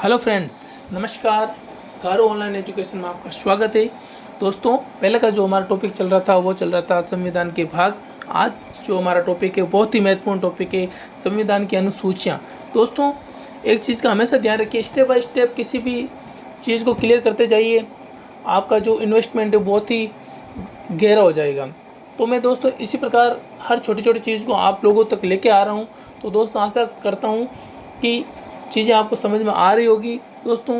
Hello friends, नमस्कार। कारो online education में आपका स्वागत है। दोस्तों, पहले का जो हमारा टॉपिक चल रहा था वो चल रहा था संविधान के भाग। आज जो हमारा टॉपिक है बहुत ही महत्वपूर्ण टॉपिक है, संविधान की अनुसूचियाँ। दोस्तों, एक चीज़ का हमेशा ध्यान रखिए, स्टेप बाय स्टेप किसी भी चीज़ को क्लियर करते जाइए, आपका जो इन्वेस्टमेंट है बहुत ही गहरा हो जाएगा। तो मैं दोस्तों इसी प्रकार हर छोटी छोटी चीज़ को आप लोगों तक लेके आ रहा हूँ। तो दोस्तों, आशा करता हूँ कि चीज़ें आपको समझ में आ रही होगी। दोस्तों,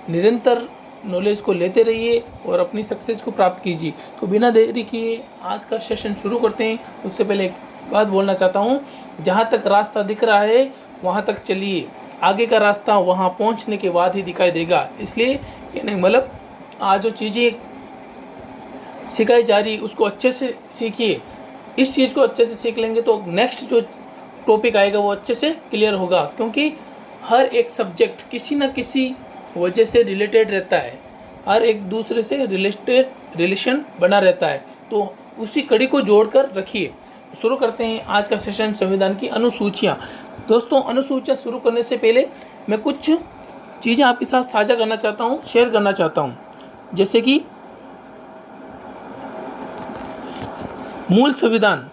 निरंतर नॉलेज को लेते रहिए और अपनी सक्सेस को प्राप्त कीजिए। तो बिना देरी किए आज का सेशन शुरू करते हैं। उससे पहले एक बात बोलना चाहता हूँ, जहाँ तक रास्ता दिख रहा है वहाँ तक चलिए, आगे का रास्ता वहाँ पहुँचने के बाद ही दिखाई देगा। इसलिए कहने का मतलब, आज जो चीज़ें सिखाई जा रही उसको अच्छे से सीखिए। इस चीज़ को अच्छे से सीख लेंगे तो नेक्स्ट जो टॉपिक आएगा वो अच्छे से क्लियर होगा, क्योंकि हर एक सब्जेक्ट किसी न किसी वजह से रिलेटेड रहता है, हर एक दूसरे से रिलेशन बना रहता है। तो उसी कड़ी को जोड़कर रखिए। शुरू करते हैं आज का सेशन, संविधान की अनुसूचियाँ। दोस्तों, अनुसूचियाँ शुरू करने से पहले मैं कुछ चीज़ें आपके साथ साझा करना चाहता हूँ, शेयर करना चाहता हूँ। जैसे कि मूल संविधान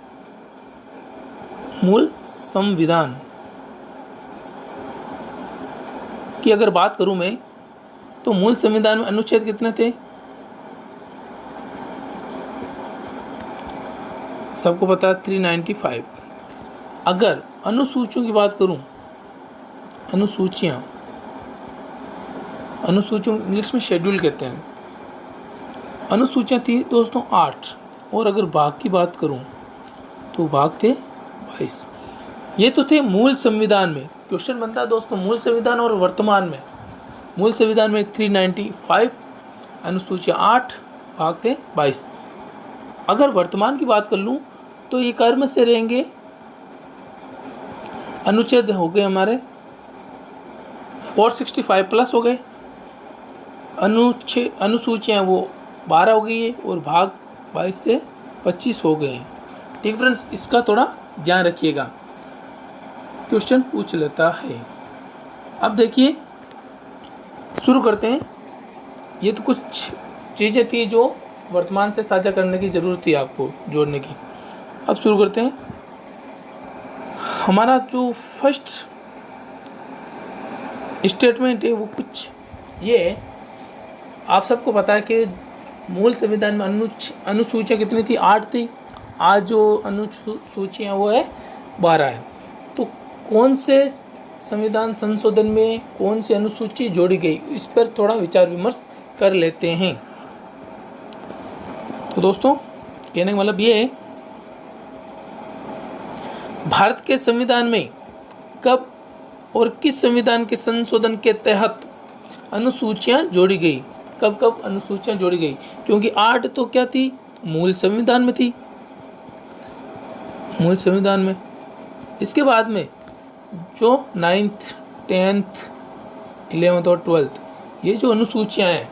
की अगर बात करूं मैं, तो मूल संविधान में अनुच्छेद कितने थे? सबको पता है 395। अगर अनुसूचियों की बात करूं, अनुसूचियों इंग्लिश में शेड्यूल कहते हैं। अनुसूचियां थी दोस्तों 8, और अगर भाग की बात करूं तो भाग थे 22। ये तो थे मूल संविधान में। क्वेश्चन बनता है दोस्तों, मूल संविधान और वर्तमान में। मूल संविधान में 395, अनुसूचियाँ 8, भाग थे 22। अगर वर्तमान की बात कर लूँ तो ये कर्म से रहेंगे, अनुच्छेद हो गए हमारे 465 प्लस हो गए, अनुसूचियाँ वो 12 हो गई है, और भाग 22 से 25 हो गए हैं। ठीक फ्रेंड्स, इसका थोड़ा ध्यान रखिएगा, क्वेश्चन पूछ लेता है। अब देखिए, शुरू करते हैं। ये तो कुछ चीज़ें थी जो वर्तमान से साझा करने की ज़रूरत थी, आपको जोड़ने की। अब शुरू करते हैं। हमारा जो फर्स्ट स्टेटमेंट है वो कुछ ये है। आप सबको पता है कि मूल संविधान में अनुसूचियाँ कितनी थी? 8 थी। आज जो अनुसूचियाँ वो है 12 है। तो कौन से संविधान संशोधन में कौन सी अनुसूची जोड़ी गई, इस पर थोड़ा विचार विमर्श कर लेते हैं। तो दोस्तों, कहने का मतलब ये है, भारत के संविधान में कब और किस संविधान के संशोधन के तहत अनुसूचियां जोड़ी गई, कब कब अनुसूचियां जोड़ी गई? क्योंकि 8 तो क्या थी? मूल संविधान में थी, मूल संविधान में। इसके बाद में जो 9th, 10th, 11th और 12th ये जो अनुसूचियां हैं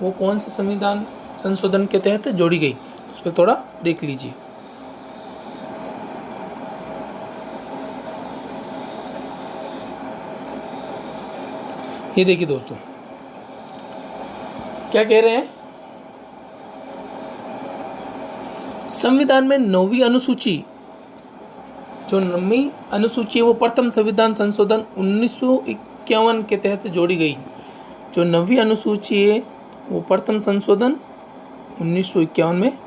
वो कौन से संविधान संशोधन के तहत जोड़ी गई, उस पर थोड़ा देख लीजिए। ये देखिए दोस्तों, क्या कह रहे हैं? संविधान में 9वीं अनुसूची, जो 9वीं अनुसूची है वो प्रथम संविधान संशोधन 1951 के तहत जोड़ी गई। जो 9वीं अनुसूची है वो प्रथम संशोधन 1951 में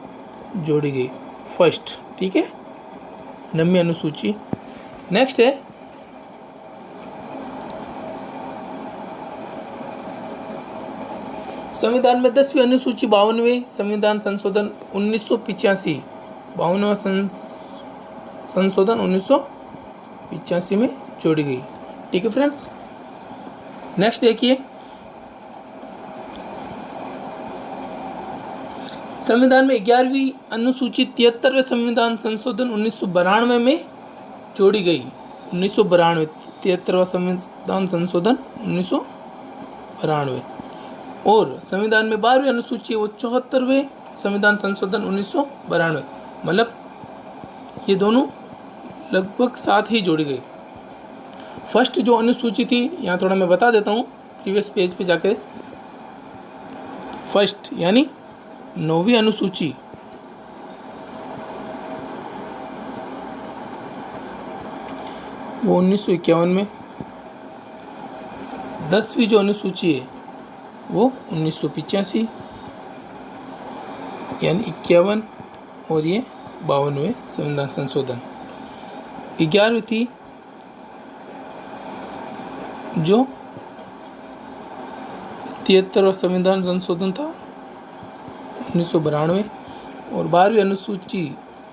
जोड़ी गई, फर्स्ट। ठीक है, 9वीं अनुसूची। नेक्स्ट है संविधान में 10वीं अनुसूची 52वें संविधान संशोधन 1985, 52वां संशोधन 1985 में जोड़ी गई। ठीक है फ्रेंड्स, नेक्स्ट देखिए, संविधान में 11वीं अनुसूची 73वें संविधान संशोधन 1992 में जोड़ी गई। 1992, 73वां संविधान संशोधन 1992। और संविधान में 12वीं अनुसूची वो 74वें संविधान संशोधन 1992। मतलब ये दोनों लगभग साथ ही जोड़ी गई। फर्स्ट जो अनुसूची थी, यहाँ थोड़ा मैं बता देता हूँ, प्रीवियस पेज पे जाके फर्स्ट यानी 9वीं अनुसूची वो 1951 में, 10वीं जो अनुसूची है वो 1985 यानी 51 और ये 52वें संविधान संशोधन। 11वीं थी जो 73वां संविधान संशोधन था 1992 और 12वीं अनुसूची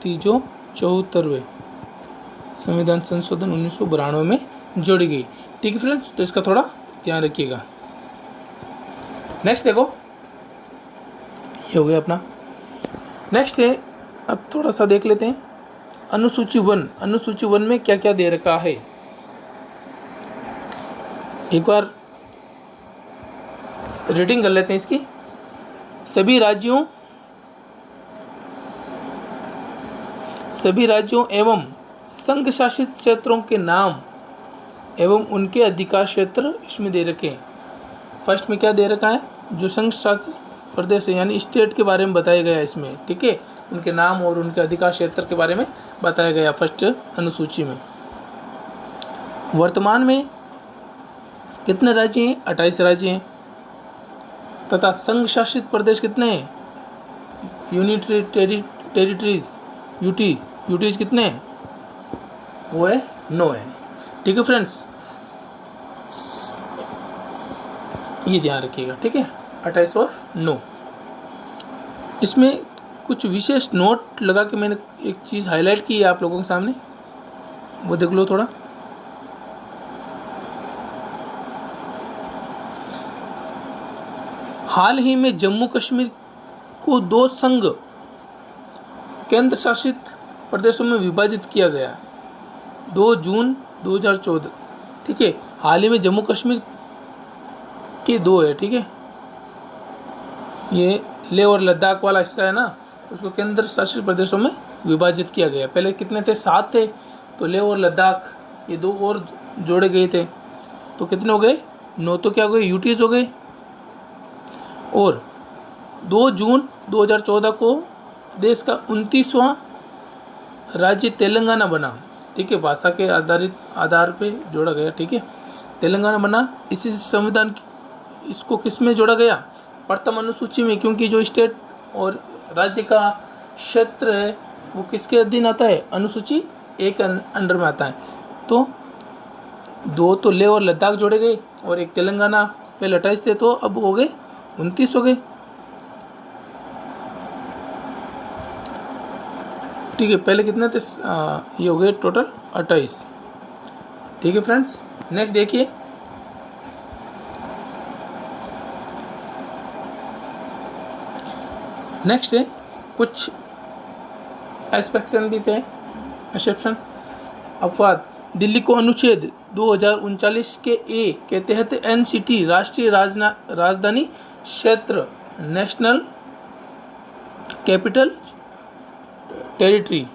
थी जो 74वें संविधान संशोधन 1992 में जोड़ी गई। ठीक है फ्रेंड्स, तो इसका थोड़ा ध्यान रखिएगा। नेक्स्ट देखो, ये हो गया अपना। नेक्स्ट है, अब थोड़ा सा देख लेते हैं अनुसूची 1। अनुसूची 1 में क्या क्या दे रखा है, एक बार रीडिंग कर लेते हैं इसकी। सभी राज्यों एवं संघ शासित क्षेत्रों के नाम एवं उनके अधिकार क्षेत्र इसमें दे रखे हैं। फर्स्ट में क्या दे रखा है, जो संघ शासित प्रदेश है यानी स्टेट के बारे में बताया गया है इसमें। ठीक है, उनके नाम और उनके अधिकार क्षेत्र के बारे में बताया गया फर्स्ट अनुसूची में। वर्तमान में कितने राज्य हैं, 28 राज्य हैं। तथा संघ शासित प्रदेश कितने हैं, यूनिटरी टेरिटरीज यूटीज कितने हैं, वो है 9 है। ठीक है फ्रेंड्स, ये ध्यान रखिएगा। ठीक है, 28 और 9। इसमें कुछ विशेष नोट लगा के मैंने एक चीज़ हाईलाइट की है आप लोगों के सामने, वो देख लो थोड़ा। हाल ही में जम्मू कश्मीर को 2 संघ केंद्र शासित प्रदेशों में विभाजित किया गया 2 जून 2014। ठीक है, हाल ही में जम्मू कश्मीर के 2 है। ठीक है, ये लेह और लद्दाख वाला हिस्सा है ना, उसको केंद्र शासित प्रदेशों में विभाजित किया गया। पहले कितने थे, 7 थे, तो लेह और लद्दाख ये 2 और जोड़े गए थे, तो कितने हो गए, 9 तो क्या हो गए, यूटीज हो गए। और 2 जून 2014 को देश का 29वां राज्य तेलंगाना बना। ठीक है, भाषा के आधार पे जोड़ा गया। ठीक है, तेलंगाना बना। इसी संविधान इसको किस में जोड़ा गया, प्रथम अनुसूची में, क्योंकि जो स्टेट और राज्य का क्षेत्र है वो किसके अधीन आता है, अनुसूची 1 अंडर में आता है। तो 2 तो लेह और लद्दाख जोड़े गए और 1 तेलंगाना, पहले 28 थे तो अब हो गए 29 हो गए। ठीक है, पहले कितने थे, ये हो गए टोटल 28। ठीक है फ्रेंड्स, नेक्स्ट देखिए। नेक्स्ट है कुछ एक्सपेक्शन भी थे, एक्सेप्शन, अपवाद। दिल्ली को अनुच्छेद 2039 के ए के तहत एनसीटी राष्ट्रीय राजधानी क्षेत्र नेशनल कैपिटल टेरिटरी,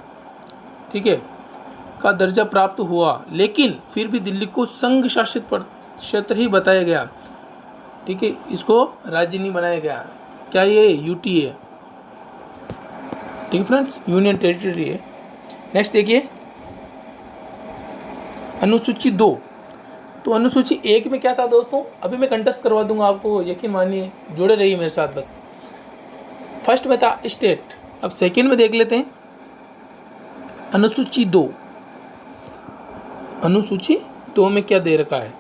ठीक है, का दर्जा प्राप्त हुआ, लेकिन फिर भी दिल्ली को संघ शासित क्षेत्र ही बताया गया। ठीक है, इसको राज्य नहीं बनाया गया। क्या ये यूटी है, ठीक है फ्रेंड्स, यूनियन टेरिटरी है। नेक्स्ट देखिए अनुसूची 2। तो अनुसूची 1 में क्या था दोस्तों, अभी मैं कंटेस्ट करवा दूंगा आपको, यकीन मानिए, जुड़े रहिए मेरे साथ बस। फर्स्ट में था स्टेट, अब सेकंड में देख लेते हैं अनुसूची 2। अनुसूची 2 में क्या दे रखा है,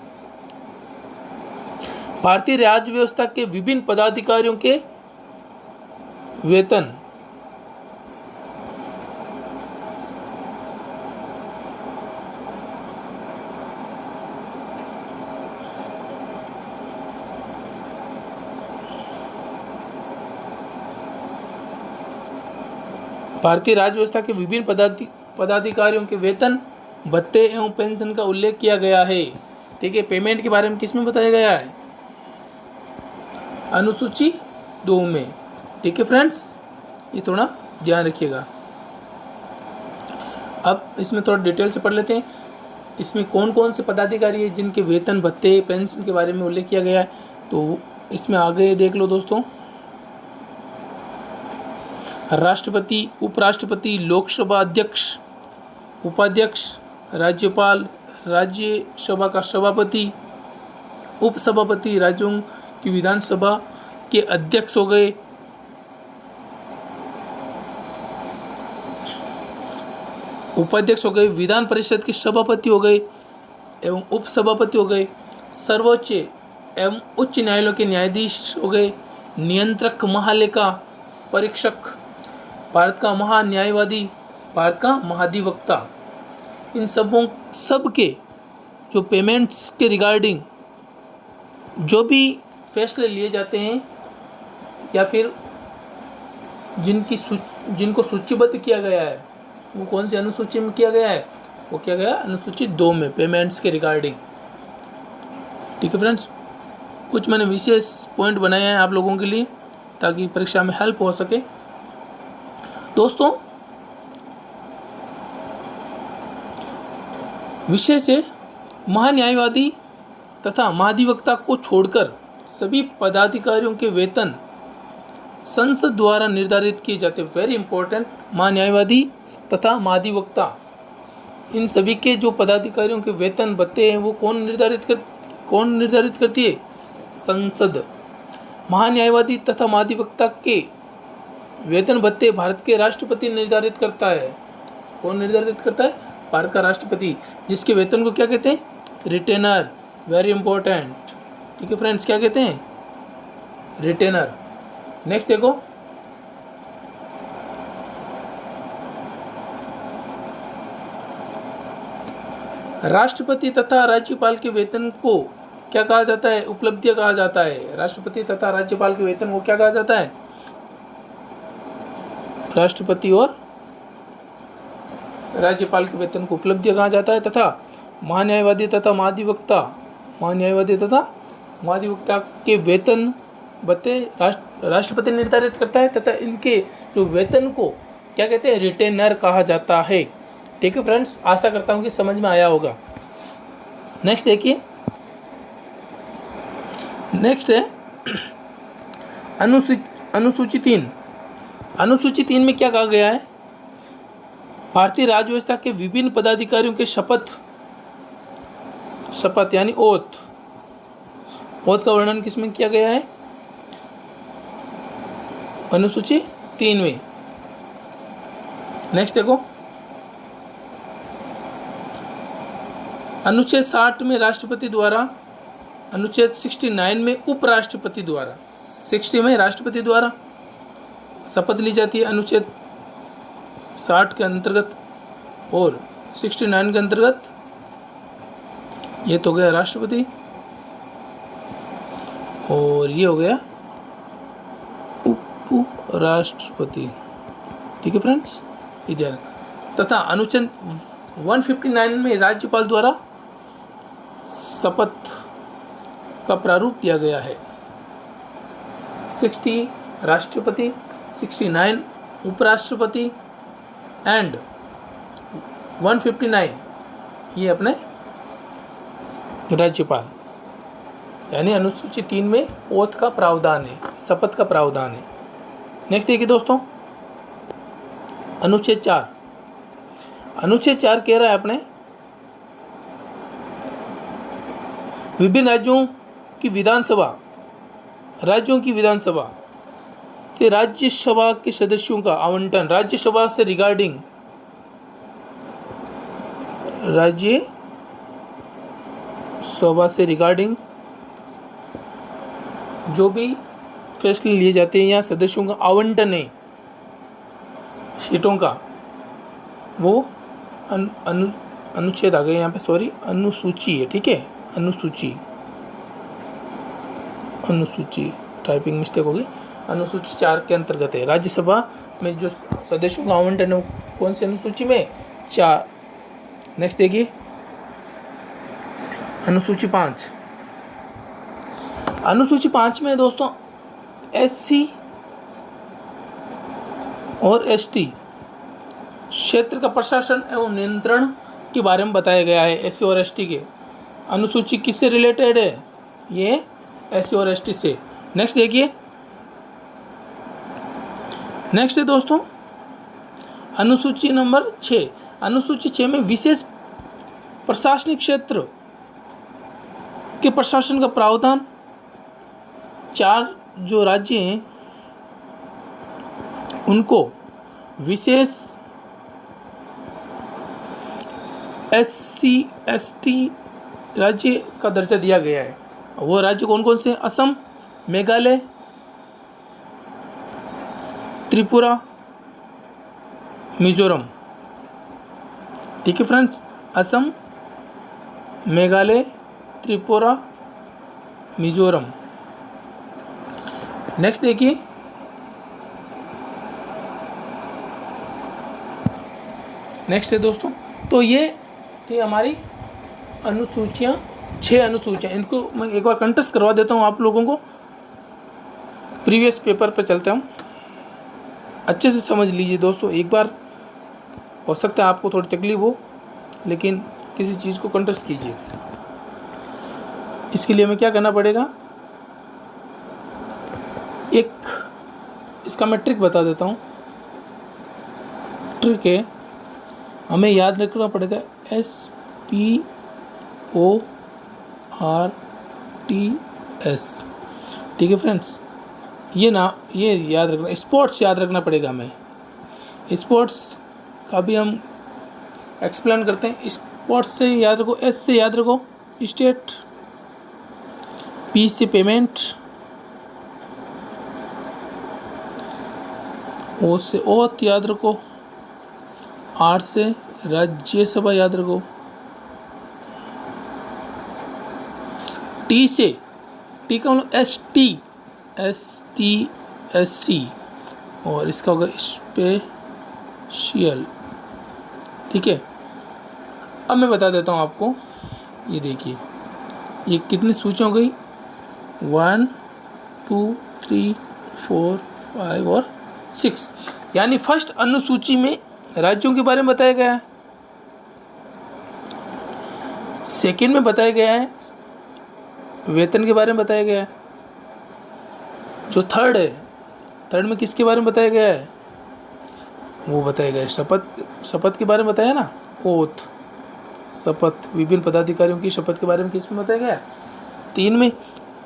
भारतीय राज्य व्यवस्था के विभिन्न पदाधिकारियों के वेतन, भारतीय राज्य व्यवस्था के विभिन्न पदाधिकारियों के वेतन, भत्ते एवं पेंशन का उल्लेख किया गया है। ठीक है, पेमेंट के बारे में किसमें बताया गया है, अनुसूची 2 में। ठीक है फ्रेंड्स, ये थोड़ा ध्यान रखिएगा। अब इसमें थोड़ा डिटेल से पढ़ लेते हैं। इसमें कौन कौन से पदाधिकारी है जिनके वेतन भत्ते पेंशन के बारे में उल्लेख किया गया है, तो इसमें आगे देख लो दोस्तों। राष्ट्रपति, उपराष्ट्रपति, लोकसभा अध्यक्ष, उपाध्यक्ष, राज्यपाल, राज्यसभा का सभापति, उपसभापति, राज्यों की विधानसभा के अध्यक्ष हो गए, उपाध्यक्ष हो गए, विधान परिषद के सभापति हो गए एवं उपसभापति हो गए, सर्वोच्च एवं उच्च न्यायालयों के न्यायाधीश हो गए, नियंत्रक, महालेखा परीक्षक, भारत का महान्यायवादी, भारत का महाधिवक्ता, इन सब के जो पेमेंट्स के रिगार्डिंग जो भी फैसले लिए जाते हैं या फिर जिनको सूचीबद्ध किया गया है, वो कौन सी अनुसूची में किया गया है, वो किया गया अनुसूची 2 में, पेमेंट्स के रिगार्डिंग। ठीक है फ्रेंड्स, कुछ मैंने विशेष पॉइंट बनाए हैं आप लोगों के लिए ताकि परीक्षा में हेल्प हो सके। दोस्तों, विषय से महान्यायवादी तथा महाधिवक्ता को छोड़कर सभी पदाधिकारियों के वेतन संसद द्वारा निर्धारित किए जाते हैं। वेरी इंपॉर्टेंट, महान्यायवादी तथा महाधिवक्ता, इन सभी के जो पदाधिकारियों के वेतन भत्ते हैं वो कौन निर्धारित करती है? संसद। महान्यायवादी तथा महाधिवक्ता के वेतन भत्ते भारत के राष्ट्रपति निर्धारित करता है। कौन निर्धारित करता है? भारत का राष्ट्रपति, जिसके वेतन को क्या कहते हैं? रिटेनर। Very important. ठीक है फ्रेंड्स, क्या कहते हैं? रिटेनर। नेक्स्ट देखो, राष्ट्रपति तथा राज्यपाल के वेतन को क्या कहा जाता है? उपलब्धियां कहा जाता है। राष्ट्रपति तथा राज्यपाल के वेतन को क्या कहा जाता है? राष्ट्रपति और राज्यपाल के वेतन को उपलब्धियां कहा जाता है। तथा महान्यायवादी तथा महाधिवक्ता के वेतन भत्ते राष्ट्रपति निर्धारित करता है तथा इनके जो वेतन को क्या कहते हैं? रिटेनर कहा जाता है। ठीक है फ्रेंड्स, आशा करता हूँ कि समझ में आया होगा। नेक्स्ट देखिए, नेक्स्ट है अनुसूची 3। अनुसूची 3 में क्या कहा गया है? भारतीय राज्य व्यवस्था के विभिन्न पदाधिकारियों के शपथ यानी ओथ का वर्णन किसमें किया गया है? अनुसूची 3 में। नेक्स्ट देखो, अनुच्छेद 60 में राष्ट्रपति द्वारा, अनुच्छेद 69 में उपराष्ट्रपति द्वारा, 60 में राष्ट्रपति द्वारा शपथ ली जाती है अनुच्छेद 60 के अंतर्गत, और 69 के अंतर्गत ये तो गया राष्ट्रपति और ये हो गया उपराष्ट्रपति। ठीक है फ्रेंड्स, इधर तथा अनुच्छेद 159 में राज्यपाल द्वारा शपथ का प्रारूप दिया गया है। 60 राष्ट्रपति, 69 उपराष्ट्रपति एंड 159 ये अपने राज्यपाल, यानी अनुसूची 3 में ओथ का प्रावधान है, शपथ का प्रावधान है। नेक्स्ट देखिए दोस्तों, अनुच्छेद 4। अनुच्छेद 4 कह रहा है अपने विभिन्न राज्यों की विधानसभा से राज्यसभा के सदस्यों का आवंटन, राज्यसभा से रिगार्डिंग, राज्यसभा से रिगार्डिंग जो भी फैसले लिए जाते हैं या सदस्यों का आवंटन है सीटों का, वो अनुच्छेद आ गए यहाँ पे, सॉरी अनुसूची है। ठीक है, अनुसूची टाइपिंग मिस्टेक होगी। अनुसूची 4 के अंतर्गत है। राज्यसभा में जो सदस्यों का आवंटन है कौन सी अनुसूची में? 4। नेक्स्ट देखिए, अनुसूची 5। अनुसूची 5 में दोस्तों SC और ST क्षेत्र का प्रशासन एवं नियंत्रण के बारे में बताया गया है, एससी और एसटी के। अनुसूची किससे रिलेटेड है? ये एससी और एसटी से। नेक्स्ट देखिए, नेक्स्ट है दोस्तों अनुसूची नंबर 6। अनुसूची 6 में विशेष प्रशासनिक क्षेत्र के प्रशासन का प्रावधान। 4 जो राज्य हैं उनको विशेष एससी एसटी राज्य का दर्जा दिया गया है। वो राज्य कौन कौन से? असम, मेघालय, त्रिपुरा, मिजोरम। ठीक है फ्रेंड्स, असम, मेघालय, त्रिपुरा, मिजोरम। नेक्स्ट देखिए, नेक्स्ट है दोस्तों, तो ये थी हमारी अनुसूचियाँ, 6 अनुसूचियाँ। इनको मैं एक बार कंटेस्ट करवा देता हूँ आप लोगों को। प्रीवियस पेपर पर चलते हूँ, अच्छे से समझ लीजिए दोस्तों। एक बार हो सकता है आपको थोड़ी तकलीफ हो, लेकिन किसी चीज़ को कंटेस्ट कीजिए। इसके लिए हमें क्या करना पड़ेगा, एक इसका मैं ट्रिक बता देता हूँ। ट्रिक है, हमें याद रखना पड़ेगा SPORTS। ठीक है फ्रेंड्स, ये याद रखना। स्पोर्ट्स याद रखना पड़ेगा हमें। स्पोर्ट्स का भी हम एक्सप्लेन करते हैं। स्पोर्ट्स से याद रखो, S से याद रखो स्टेट, P से पेमेंट, O से ओथ याद रखो, R से राज्यसभा याद रखो, T से T का मतलब ST और इसका होगा स्पेशल। ठीक है, अब मैं बता देता हूँ आपको। ये देखिए, ये कितनी सूचियाँ हो गई? 1 2 3 4 5 और 6। यानी फर्स्ट अनुसूची में राज्यों के बारे में बताया गया है, सेकंड में बताया गया है वेतन के बारे में बताया गया है। जो थर्ड है, थर्ड में किसके बारे में बताया गया है? वो बताया गया है शपथ के बारे में बताया ना, ओथ, शपथ, विभिन्न पदाधिकारियों की शपथ के बारे में किसमें बताया गया है? 3 में।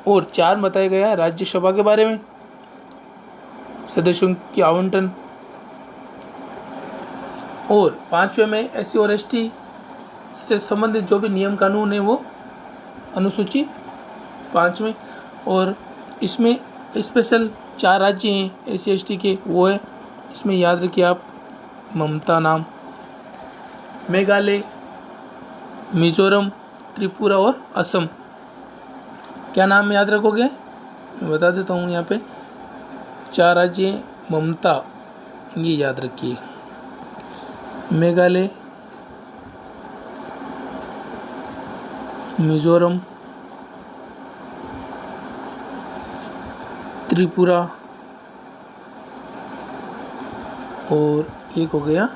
और 4 में बताया गया है राज्यसभा के बारे में, सदस्यों की आवंटन। और 5वें में एससी और एसटी से संबंधित जो भी नियम कानून है वो अनुसूची 5 में। और इसमें स्पेशल 4 राज्य हैं एससी एसटी के, वो है, इसमें याद रखिए आप, ममता नाम, मेघालय, मिजोरम, त्रिपुरा और असम। क्या नाम याद रखोगे? मैं बता देता हूँ यहाँ पे। 4 राज्य हैं, ममता, ये याद रखिए, मेघालय, मिजोरम, त्रिपुरा और एक हो गया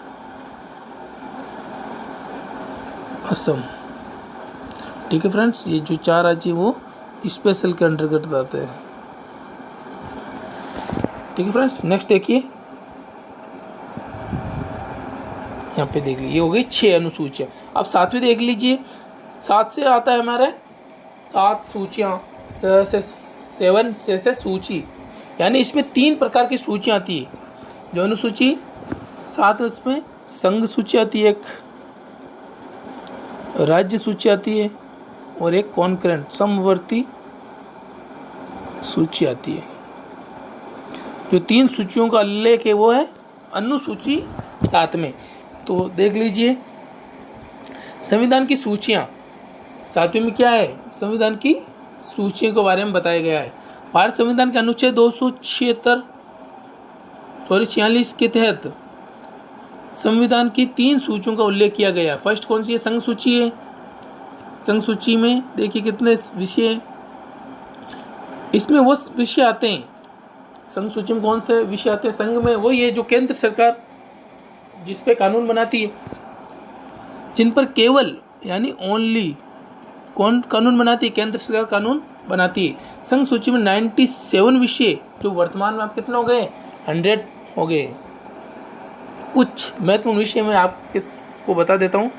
असम। ठीक है फ्रेंड्स, ये जो 4 राज्य वो स्पेशल के अंतर्गत आते हैं। ठीक है फ्रेंड्स, नेक्स्ट देखिए, यहाँ पे देख लीजिए, ये हो गई 6 अनुसूचियाँ। अब 7वीं देख लीजिए। 7 से आता है हमारे 7 सूचियाँ, सेवन से सूची, यानी इसमें 3 प्रकार की सूचियाँ आती है। जो अनुसूची 7 है उसमें संघ सूची आती है, एक राज्य सूची आती है और एक कॉन्करेंट समवर्ती सूची आती है। जो 3 सूचियों का उल्लेख है वो है अनुसूची 7 में। तो देख लीजिए, संविधान की सूचियाँ 7वीं में क्या है? संविधान की सूचियों के बारे में बताया गया है। भारत संविधान के अनुच्छेद 46 के तहत संविधान की 3 सूचियों का उल्लेख किया गया है। फर्स्ट कौन सी है? संघ सूची है। संघ सूची में देखिए कितने विषय हैं। इसमें वो विषय आते हैं, संघ सूची में कौन से विषय आते हैं संघ में? वो ये जो केंद्र सरकार जिस पे कानून बनाती है। जिन पर केवल यानी ओनली कौन कानून बनाती है? केंद्र सरकार कानून बनाती है। संघ सूची में 97 विषय जो वर्तमान में आप कितने हो गए? 100 हो गए। उच्च महत्वपूर्ण विषय में आप किसको बता देता हूँ,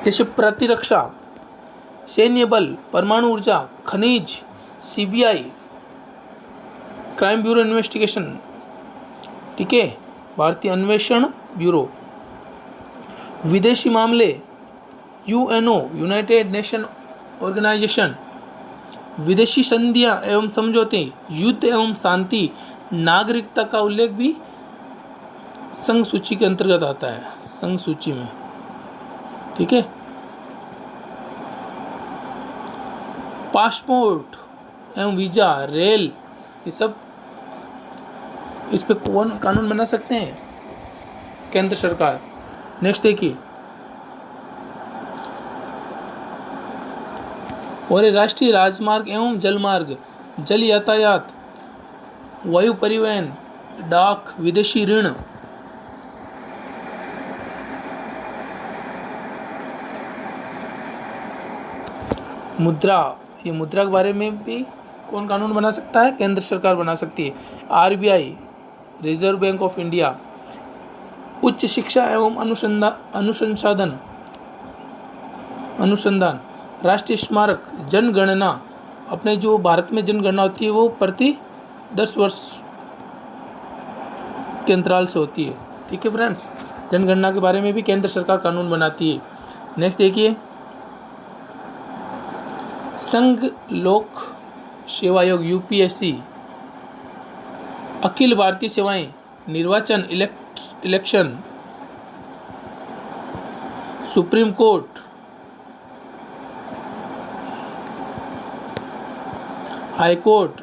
जैसे प्रतिरक्षा, सैन्य बल, परमाणु ऊर्जा, खनिज, सीबीआई, क्राइम ब्यूरो इन्वेस्टिगेशन, ठीक है, भारतीय अन्वेषण ब्यूरो, विदेशी मामले, यूएनओ, यूनाइटेड नेशन ऑर्गेनाइजेशन, विदेशी संधियां एवं समझौते, युद्ध एवं शांति, नागरिकता का उल्लेख भी संघ सूची के अंतर्गत आता है, संघ सूची में, ठीक है। पासपोर्ट एवं वीजा, रेल, ये सब इस पे कौन कानून बना सकते हैं? केंद्र सरकार। नेक्स्ट देखिए, और राष्ट्रीय राजमार्ग एवं जलमार्ग, जल यातायात, वायु परिवहन, डाक, विदेशी ऋण, मुद्रा, ये मुद्रा के बारे में भी कौन कानून बना सकता है? केंद्र सरकार बना सकती है। RBI, reserve bank of India, उच्च शिक्षा एवं अनुसंधान, राष्ट्रीय स्मारक, जनगणना, अपने जो भारत में जनगणना होती है वो प्रति 10 वर्ष के अंतराल से होती है, ठीक है फ्रेंड्स। जनगणना के बारे में भी केंद्र सरकार कानून बनाती है। नेक्स्ट देखिए, संघ लोक सेवा आयोग यूपीएससी, अखिल भारतीय सेवाएं, निर्वाचन election, supreme court, high court,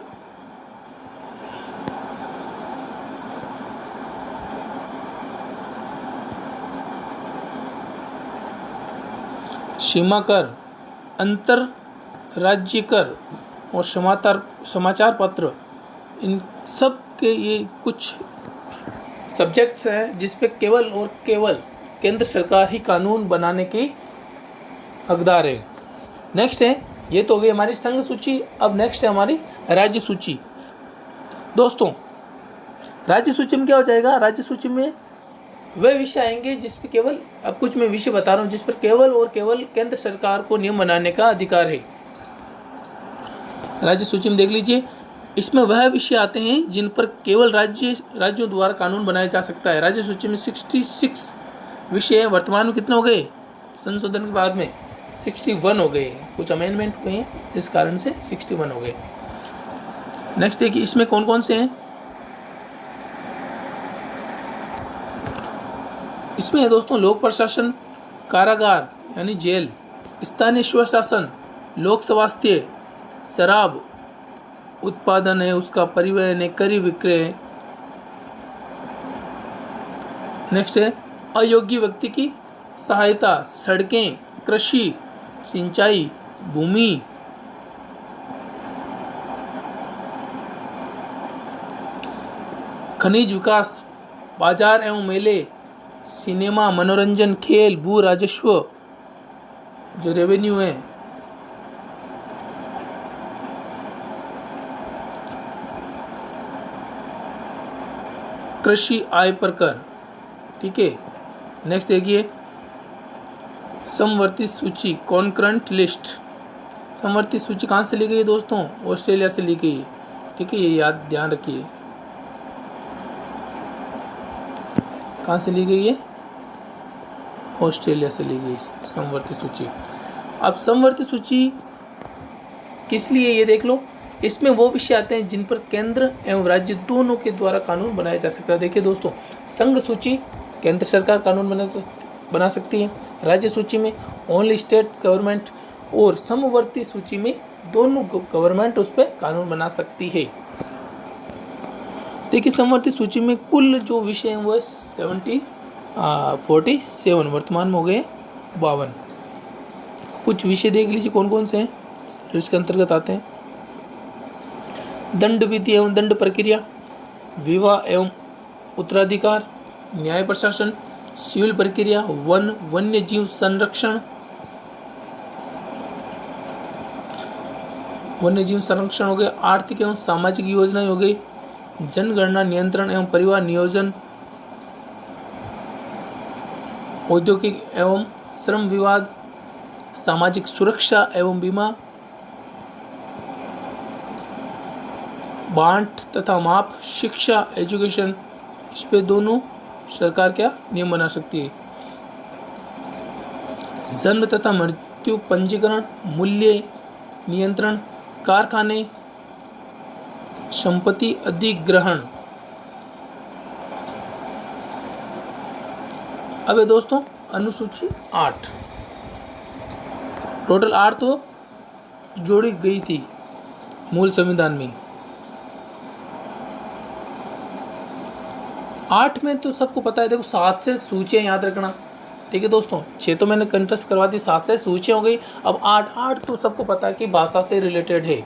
सीमा कर, अंतर राज्य कर और समाचार पत्र, इन सब के ये कुछ सब्जेक्ट्स हैं जिस पे केवल और केवल केंद्र सरकार ही कानून बनाने की हकदार है। नेक्स्ट है, ये तो हो गई हमारी संघ सूची। अब नेक्स्ट है हमारी राज्य सूची। दोस्तों, राज्य सूची में क्या हो जाएगा? राज्य सूची में वह विषय आएंगे जिस पे केवल, अब कुछ मैं विषय बता रहा हूँ जिस पर केवल और केवल केंद्र सरकार को नियम बनाने का अधिकार है। राज्य सूची में देख लीजिए, इसमें वह विषय आते हैं जिन पर केवल राज्यों द्वारा कानून बनाया जा सकता है। राज्य सूची में 66 विषय हैं। वर्तमान में कितने हो गए? संशोधन के बाद में 61 हो गए, कुछ अमेंडमेंट हुए हैं जिस कारण से 61 हो गए। नेक्स्ट देखिए, इसमें कौन कौन से हैं? इसमें है दोस्तों लोक प्रशासन, कारागार यानी जेल, स्थानीय स्वशासन, लोक स्वास्थ्य, शराब उत्पादन है, उसका परिवहन है, क्रय विक्रय। नेक्स्ट है अयोग्य व्यक्ति की सहायता, सड़कें, कृषि, सिंचाई, भूमि, खनिज विकास, बाजार एवं मेले, सिनेमा, मनोरंजन, खेल, भू राजस्व जो रेवेन्यू है, कृषि आय पर कर, ठीक है। नेक्स्ट देखिए, समवर्ती सूची, कॉन्करेंट लिस्ट। समवर्ती सूची कहाँ से ली गई है दोस्तों? ऑस्ट्रेलिया से ली गई है, ठीक है, ये याद ध्यान रखिए। कहाँ से ली गई है? ऑस्ट्रेलिया से ली गई समवर्ती सूची। अब समवर्ती सूची किस लिए, ये देख लो। इसमें वो विषय आते हैं जिन पर केंद्र एवं राज्य दोनों के द्वारा कानून बनाया जा सकता है। देखिए दोस्तों, संघ सूची केंद्र सरकार कानून बना सकती है, राज्य सूची में ओनली स्टेट गवर्नमेंट, और समवर्ती सूची में दोनों गवर्नमेंट उस पर कानून बना सकती है। देखिए, समवर्ती सूची में कुल जो विषय हैं वो है 47, वर्तमान में हो गए 52। कुछ विषय देख लीजिए कौन कौन से हैं जो इसके अंतर्गत आते हैं। दंड विधि एवं दंड प्रक्रिया, विवाह एवं उत्तराधिकार, न्याय प्रशासन, सिविल प्रक्रिया, वन, वन्य जीव संरक्षण, वन्य जीव संरक्षण हो गए, आर्थिक एवं सामाजिक योजनाएं हो गई, जनगणना नियंत्रण एवं परिवार नियोजन, औद्योगिक एवं श्रम विभाग, सामाजिक सुरक्षा एवं बीमा, बांट तथा माप, शिक्षा, एजुकेशन, इस पे दोनों सरकार क्या नियम बना सकती है। जन्म तथा मृत्यु पंजीकरण, मूल्य नियंत्रण, कारखाने, संपत्ति अधिग्रहण। अब दोस्तों अनुसूची 8, टोटल 8 तो जोड़ी गई थी मूल संविधान में। 8 में तो सबको पता है, देखो 7 से सूचियाँ याद रखना, ठीक है दोस्तों। 6 तो मैंने कंटस्ट करवा दी, 7 से सूचियाँ हो गई। अब 8 तो सबको पता है कि भाषा से रिलेटेड है,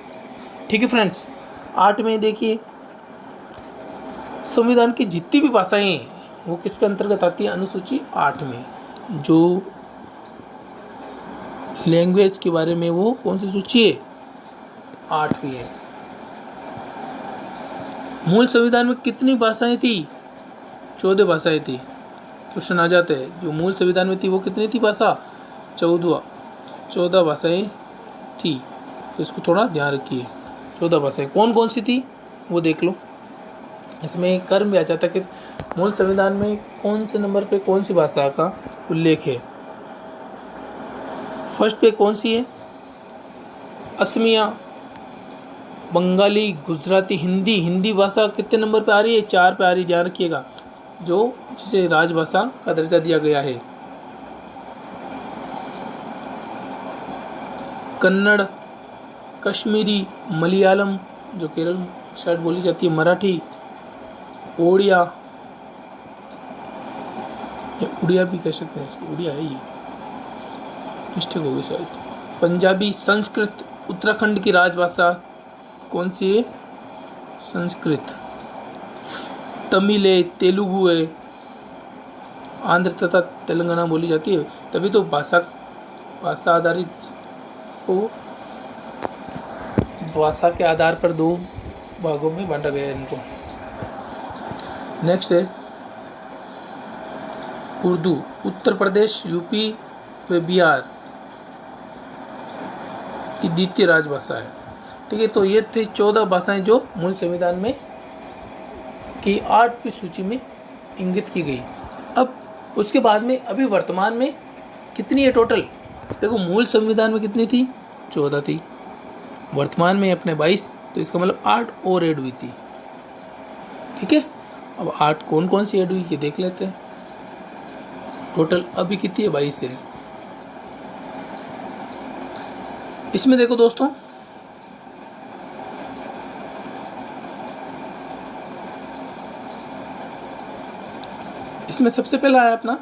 ठीक है फ्रेंड्स। 8 में देखिए संविधान की जितनी भी भाषाएं हैं वो किसके अंतर्गत आती है, अनुसूची 8 में। जो लैंग्वेज के बारे में वो कौन सी सूची है, 8वीं है। मूल संविधान में कितनी भाषाएं थी, 14 भाषाएं थी। क्वेश्चन आ जाते हैं, जो मूल संविधान में थी वो कितनी थी भाषा, 14 भाषाएं थी। तो इसको थोड़ा ध्यान रखिए, 14 भाषाएं कौन कौन सी थी वो देख लो। इसमें कर्म भी आ जाता है कि मूल संविधान में कौन से नंबर पे कौन सी भाषा का उल्लेख है। फर्स्ट पे कौन सी है, असमिया, बंगाली, गुजराती, हिंदी। हिंदी भाषा कितने नंबर पे आ रही है, 4 पे आ रही है, ध्यान रखिएगा, जो जिसे राजभाषा का दर्जा दिया गया है। कन्नड़, कश्मीरी, मलयालम जो केरल साइड बोली जाती है, मराठी, ओडिया, या उड़िया भी कह सकते हैं इसको, उड़िया है ये, मिस्टेक हो गई शायद। पंजाबी, संस्कृत, उत्तराखंड की राजभाषा कौन सी है, संस्कृत। तमिल है, तेलुगु है, आंध्र तथा तेलंगाना बोली जाती है। तभी तो भाषा आधारित को भाषा के आधार पर 2 भागों में बांटा गया है इनको। नेक्स्ट है उर्दू, उत्तर प्रदेश, यूपी व बिहार की द्वितीय राजभाषा है, ठीक है। तो ये थी 14 भाषाएं जो मूल संविधान में की 8वीं सूची में इंगित की गई। अब उसके बाद में अभी वर्तमान में कितनी है टोटल, देखो मूल संविधान में कितनी थी, 14 थी, वर्तमान में अपने 22, तो इसका मतलब 8 और ऐड हुई थी, ठीक है। अब 8 कौन कौन सी ऐड हुई ये देख लेते हैं। टोटल अभी कितनी है, 22 है। इसमें देखो दोस्तों, इसमें सबसे पहला है अपना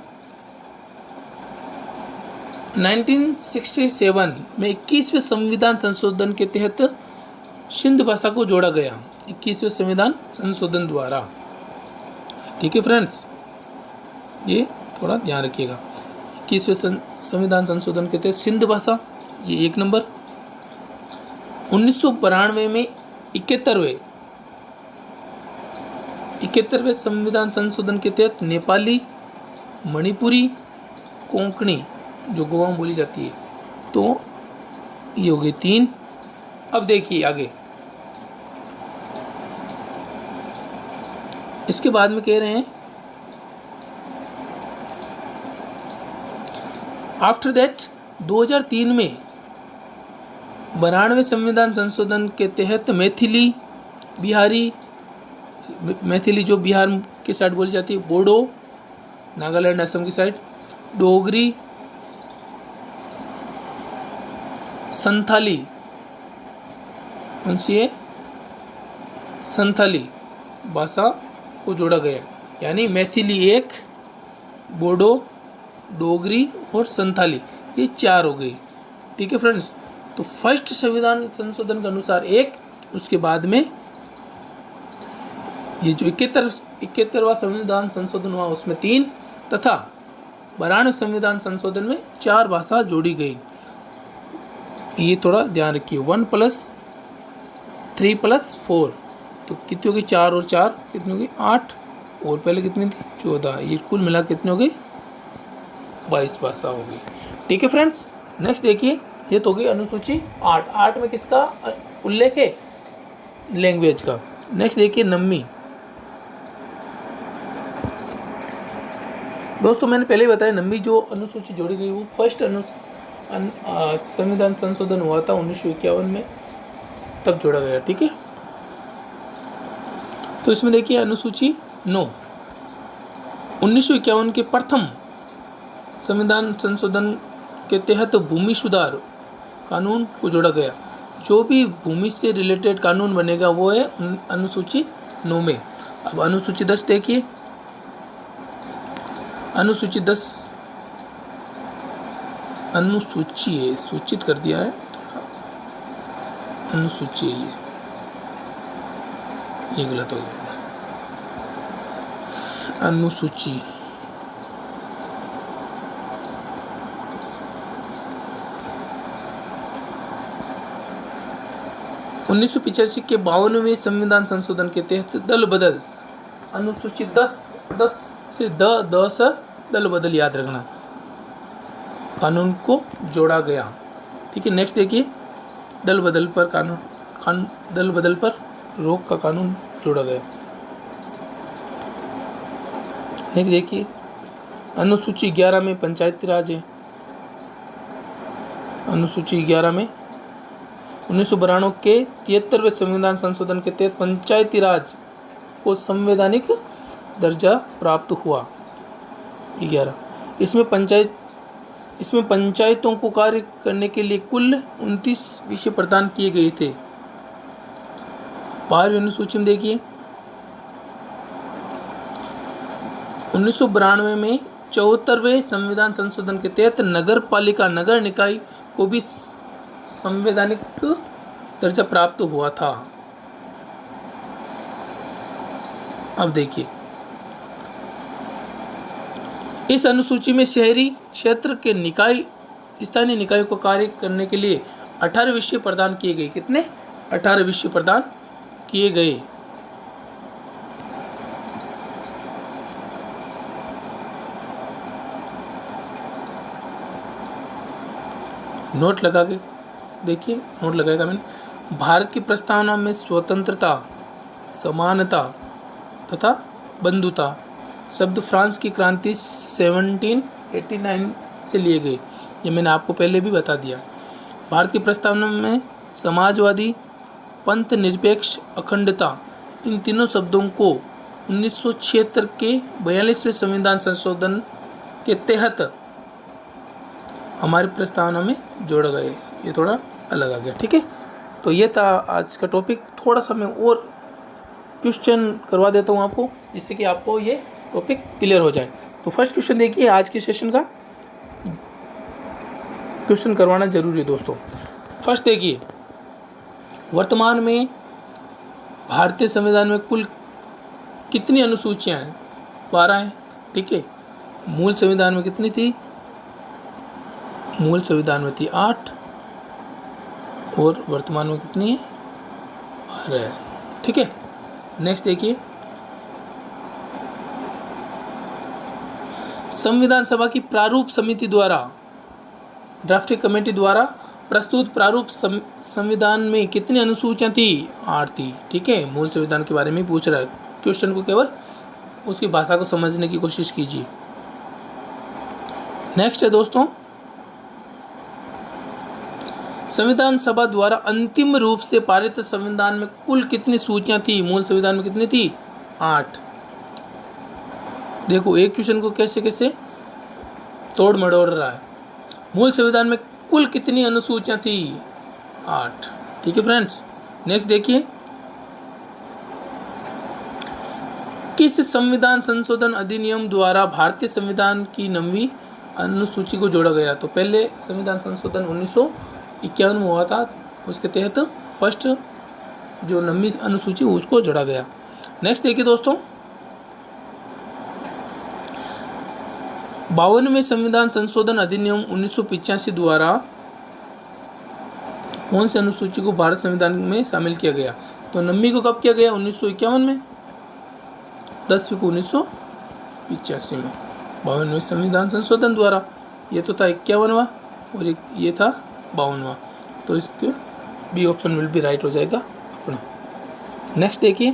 1967 में 21वें संविधान संशोधन के तहत सिंध भाषा को जोड़ा गया, 21वें संविधान संशोधन द्वारा, ठीक है फ्रेंड्स, ये थोड़ा ध्यान रखिएगा। 21वें संविधान संशोधन के तहत सिंध भाषा, ये 1 नंबर। 1992 में 71वें संविधान संशोधन के तहत नेपाली, मणिपुरी, कोंकणी जो गोवा में बोली जाती है, तो ये हो गई 3। अब देखिए आगे, इसके बाद में कह रहे हैं आफ्टर दैट 2003 में 92वें संविधान संशोधन के तहत मैथिली, बिहारी, मैथिली जो बिहार की साइड बोली जाती है, बोडो नागालैंड असम की साइड, डोगरी, संथाली, कौन सी है, संथाली भाषा को जोड़ा गया, यानी मैथिली 1, बोडो, डोगरी और संथाली, ये 4 हो गई, ठीक है फ्रेंड्स। तो फर्स्ट संविधान संशोधन के अनुसार 1, उसके बाद में ये जो 71वां संविधान संशोधन हुआ उसमें 3, तथा 12वें संविधान संशोधन में 4 भाषा जोड़ी गई। ये थोड़ा ध्यान रखिए। 1+3+4 तो कितनी होगी? 4 और 4 कितनी होगी? 8 और पहले कितनी थी? 14। ये कुल मिला कितनी होगी? 22 भाषा होगी। ठीक है फ्रेंड्स, नेक्स्ट देखिए, ये तो होगी अनुसूची 8। 8 में किसका उल्लेख है? लैंग्वेज का। नेक्स्ट देखिए 9वीं। दोस्तों मैंने पहले ही बताया 9वीं जो अनुसूची जोड़ी गई वो फर्स्ट संविधान संशोधन हुआ था 1951 में, तब जोड़ा गया। ठीक है, तो इसमें देखिए अनुसूची 9 1951 के प्रथम संविधान संशोधन के तहत भूमि सुधार कानून को जोड़ा गया। जो भी भूमि से रिलेटेड कानून बनेगा वो है अनुसूची 9 में। अब अनुसूची 10 देखिए। अनुसूची 10 अनुसूची है, सूचित कर दिया है, अनुसूची है ये गलत हो गया। अनुसूची 1985 के 52वें संविधान संशोधन के तहत दल बदल, अनुसूची 10 से दल बदल याद रखना, कानून को जोड़ा गया। ठीक है, नेक्स्ट देखिए दल बदल पर दल बदल पर रोक का कानून जोड़ा गया। नेक्स्ट देखिए अनुसूची 11 में पंचायती राज है। अनुसूची 11 में 1992 के 73वें संविधान संशोधन के तहत पंचायती राज को संवैधानिक दर्जा प्राप्त हुआ। 11 इसमें पंचायतों को कार्य करने के लिए कुल 29 विषय प्रदान किए गए थे। 12वीं अनुसूची में देखिए 1992 में 74वें संविधान संशोधन के तहत नगर पालिका नगर निकाय को भी संवैधानिक दर्जा प्राप्त हुआ था। अब देखिए इस अनुसूची में शहरी क्षेत्र के निकाय स्थानीय निकायों को कार्य करने के लिए 18 विषय प्रदान किए गए। कितने? 18 विषय प्रदान किए गए। नोट लगा के देखिए, नोट लगाएगा मैंने। भारत की प्रस्तावना में स्वतंत्रता, समानता तथा बंधुता शब्द फ्रांस की क्रांति 1789 से लिए गए। ये मैंने आपको पहले भी बता दिया। भारत की प्रस्तावना में समाजवादी, पंथ निरपेक्ष, अखंडता, इन तीनों शब्दों को 1976 के 42वें संविधान संशोधन के तहत हमारी प्रस्तावना में जोड़ा गया। ये थोड़ा अलग आ गया। ठीक है, तो ये था आज का टॉपिक। थोड़ा सा मैं और क्वेश्चन करवा देता हूँ आपको, जिससे कि आपको ये टॉपिक क्लियर हो जाए। तो फर्स्ट क्वेश्चन देखिए, आज के सेशन का क्वेश्चन करवाना जरूरी है दोस्तों। फर्स्ट देखिए, वर्तमान में भारतीय संविधान में कुल कितनी अनुसूचियां हैं? 12 हैं। ठीक है, मूल संविधान में कितनी थी? मूल संविधान में थी 8 और वर्तमान में कितनी है? 12 है। ठीक है, नेक्स्ट देखिए, संविधान सभा की प्रारूप समिति द्वारा, ड्राफ्टिंग कमेटी द्वारा प्रस्तुत प्रारूप संविधान में कितनी अनुसूचियां थी? 8 थी। ठीक है, मूल संविधान के बारे में पूछ रहा है क्वेश्चन को, केवल उसकी भाषा को समझने की कोशिश कीजिए। नेक्स्ट है दोस्तों, संविधान सभा द्वारा अंतिम रूप से पारित संविधान में कुल कितनी सूचियां थी? मूल संविधान में कितनी थी? 8। देखो एक क्वेश्चन को कैसे कैसे तोड़ मड़ोड़ रहा है। मूल संविधान में कुल कितनी अनुसूचियां थी? 8। ठीक है फ्रेंड्स, नेक्स्ट देखिए, किस संविधान संशोधन अधिनियम द्वारा भारतीय संविधान की 9वीं अनुसूची को जोड़ा गया? तो पहले संविधान संशोधन 1951 में हुआ था, उसके तहत फर्स्ट जो 9वीं अनुसूची उसको जोड़ा गया। नेक्स्ट देखिए दोस्तों, 52वें संविधान संशोधन अधिनियम 1985 द्वारा कौन सी अनुसूची को भारत संविधान में शामिल किया गया? तो 9वीं को कब किया गया? 1951 में। 10वीं को 1985 में। 52वें संविधान संशोधन द्वारा। ये तो था 51वां और ये था 52वां। तो इसके B option will be right हो जाएगा अपना। नेक्स्ट देखिए,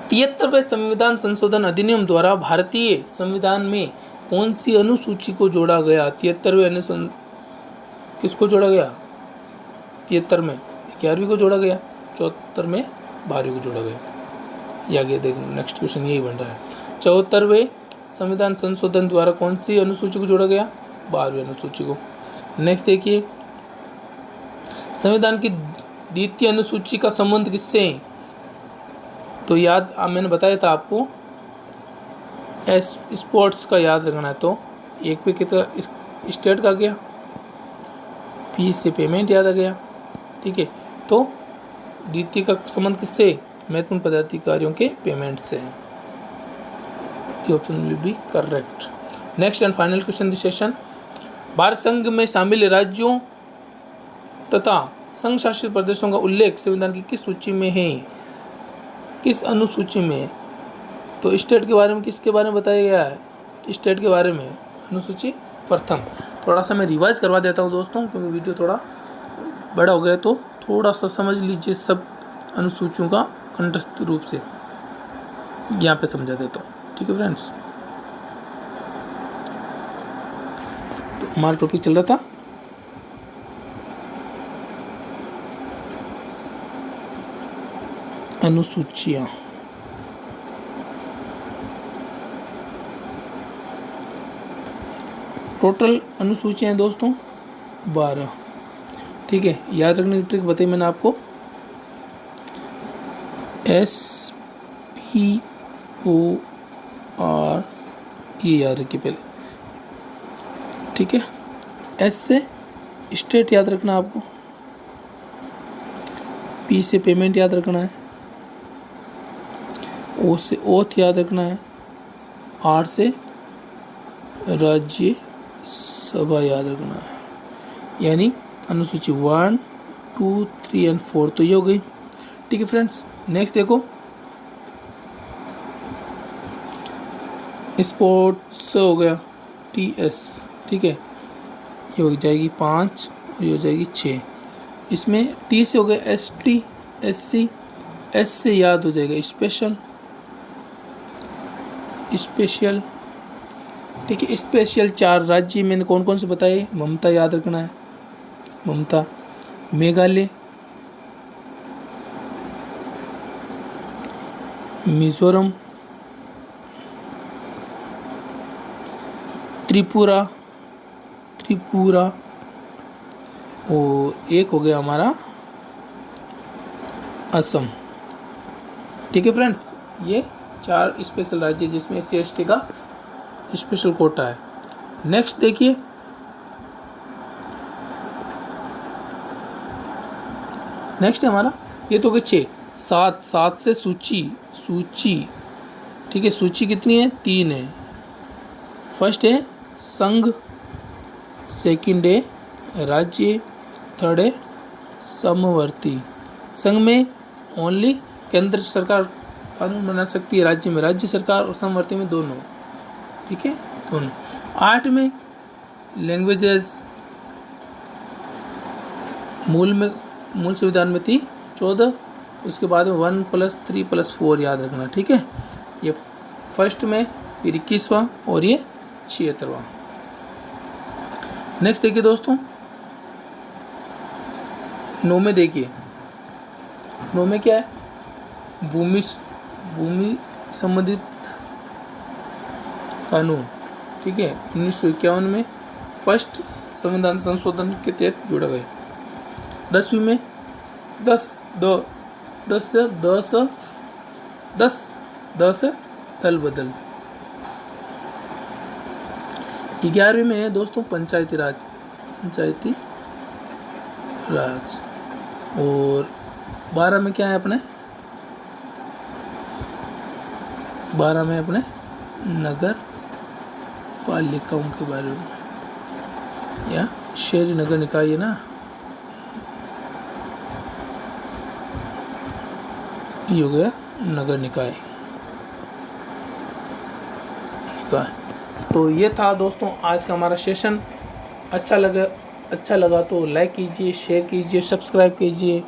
73वें संविधान संशोधन अधिनियम द्वारा भारतीय संविधान में कौन सी अनुसूची को जोड़ा गया? 73वें किसको जोड़ा गया? 73 में 11वीं को जोड़ा गया, 74 में 12वीं को जोड़ा गया। ये आगे देखो, नेक्स्ट क्वेश्चन यही बन रहा है। 74वें संविधान संशोधन द्वारा कौन सी अनुसूची को जोड़ा गया? 12वीं अनुसूची को। नेक्स्ट देखिए, संविधान की द्वितीय अनुसूची का संबंध किससे है? तो याद मैंने बताया था आपको, स्पोर्ट्स का याद रखना है। तो एक पे कितना स्टेट का गया, पी से पेमेंट याद आ गया, ठीक है। तो द्वितीय का संबंध किससे? महत्वपूर्ण पदाधिकारियों के पेमेंट से है। Option will B correct. Next and final question this session, Bharat संघ में शामिल राज्यों तथा संघ शासित प्रदेशों का उल्लेख संविधान की किस सूची में है? किस अनुसूची में? तो स्टेट के बारे में किसके बारे में बताया गया है? स्टेट के बारे में, अनुसूची प्रथम। थोड़ा सा मैं रिवाइज करवा देता हूँ दोस्तों, क्योंकि वीडियो थोड़ा बड़ा हो गया, तो थोड़ा सा समझ लीजिए सब अनुसूचियों का कंठस्थ रूप से यहाँ पे समझा देता हूँ, ठीक है फ्रेंड्स। तो हमारा टॉपिक चल रहा था अनुसूचियाँ। टोटल अनुसूचियाँ हैं दोस्तों 12, ठीक है। याद रखने की ट्रिक बताई मैंने आपको, SPOR ये याद रखिए पहले, ठीक है। S से स्टेट याद रखना आपको, P से पेमेंट याद रखना है, O से ओथ याद रखना है, R से राज्य सभा याद रखना है। यानी अनुसूची 1, 2, 3 और 4 तो ये हो गई, ठीक है फ्रेंड्स। नेक्स्ट देखो, स्पोर्ट्स हो गया TS, ठीक है। ये हो जाएगी 5 और ये हो जाएगी 6। इसमें T से हो गया ST, SC, S से याद हो जाएगा स्पेशल, ठीक है। स्पेशल 4 राज्य मैंने कौन कौन से बताए? ममता याद रखना है, ममता, मेघालय, मिजोरम, त्रिपुरा और एक हो गया हमारा असम, ठीक है फ्रेंड्स। ये 4 स्पेशल राज्य जिसमें SC/ST का स्पेशल कोटा है। नेक्स्ट देखिए, नेक्स्ट है हमारा, ये तो हो गए 6, 7 से सूची, ठीक है। सूची कितनी है? 3 है। फर्स्ट है संघ, सेकंड है राज्य, थर्ड है समवर्ती। संघ में ओनली केंद्र सरकार कानून बना सकती है, राज्य में राज्य सरकार और समवर्ती में दोनों, ठीक है, दोनों। 8 में लैंग्वेजेस, मूल संविधान में थी 14, उसके बाद में 1+3+4 याद रखना, ठीक है। ये फर्स्ट में, फिर 21वां और ये 76वां। नेक्स्ट देखिए दोस्तों, 9 में देखिए, 9 में क्या है? भूमि संबंधित कानून, ठीक है। 1951 में फर्स्ट संविधान संशोधन के तहत जोड़ा गया। 10वीं में 10 से दल बदल। 11वीं में है दोस्तों पंचायती राज, और 12 में क्या है अपने? 12 में अपने नगर पालिकाओं के बारे में, या शहरी नगर निकाय है ना, ये हो गया नगर निकाय। तो ये था दोस्तों आज का हमारा सेशन। अच्छा लगा तो लाइक कीजिए, शेयर कीजिए, सब्सक्राइब कीजिए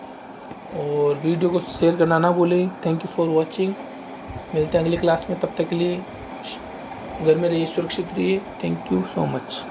और वीडियो को शेयर करना ना भूलें। Thank you for watching. मिलते हैं अगली क्लास में, तब तक के लिए घर में रहिए, सुरक्षित रहिए। Thank you so much.